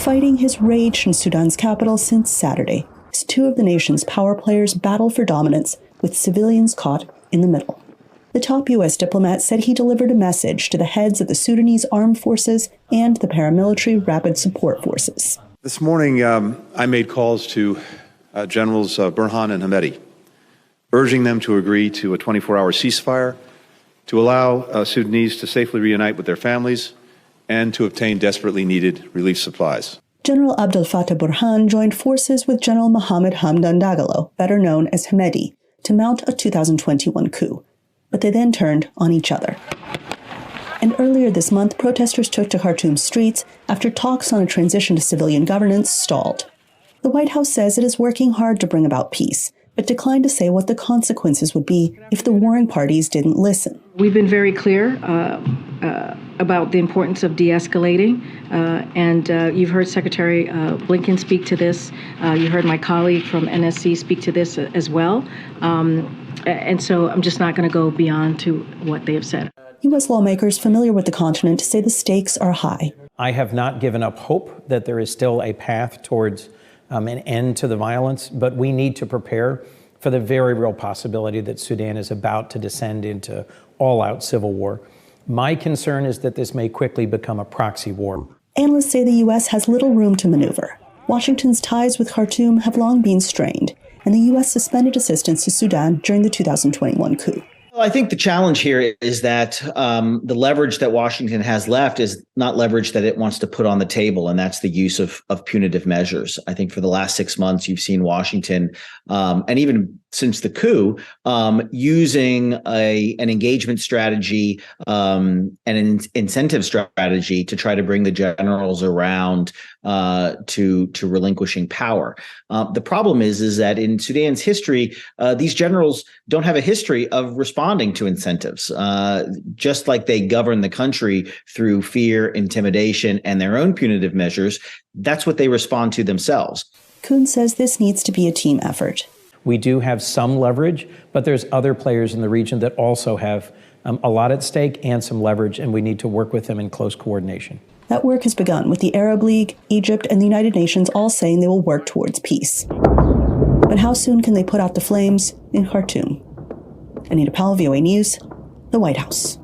Fighting has raged in Sudan's capital since Saturday, as two of the nation's power players battle for dominance, with civilians caught in the middle. The top U.S. diplomat said he delivered a message to the heads of the Sudanese armed forces and the paramilitary rapid support forces. This morning, I made calls to Generals Burhan and Hamedi, urging them to agree to a 24-hour ceasefire, to allow Sudanese to safely reunite with their families, and to obtain desperately needed relief supplies. General Abdel Fattah Burhan joined forces with General Mohammed Hamdan Dagalo, better known as Hamedi, to mount a 2021 coup. But they then turned on each other. And earlier this month, protesters took to Khartoum's streets after talks on a transition to civilian governance stalled. The White House says it is working hard to bring about peace, but declined to say what the consequences would be if the warring parties didn't listen. We've been very clear about the importance of de-escalating, and you've heard Secretary Blinken speak to this. You heard my colleague from NSC speak to this as well. And so I'm just not going to go beyond to what they have said. U.S. lawmakers familiar with the continent say the stakes are high. I have not given up hope that there is still a path towards an end to the violence, but we need to prepare for the very real possibility that Sudan is about to descend into all-out civil war. My concern is that this may quickly become a proxy war. Analysts say the U.S. has little room to maneuver. Washington's ties with Khartoum have long been strained, and the U.S. suspended assistance to Sudan during the 2021 coup. Well, I think the challenge here is that the leverage that Washington has left is not leverage that it wants to put on the table, and that's the use of punitive measures. I think for the last 6 months, you've seen Washington, and even since the coup, using an engagement strategy and an incentive strategy to try to bring the generals around to relinquishing power. The problem is that in Sudan's history, these generals don't have a history of responding to incentives. Just like they govern the country through fear, intimidation, and their own punitive measures, that's what they respond to themselves. Coons says this needs to be a team effort. We do have some leverage, but there's other players in the region that also have a lot at stake and some leverage, and we need to work with them in close coordination. That work has begun with the Arab League, Egypt, and the United Nations all saying they will work towards peace. But how soon can they put out the flames in Khartoum? Anita Powell, VOA News, the White House.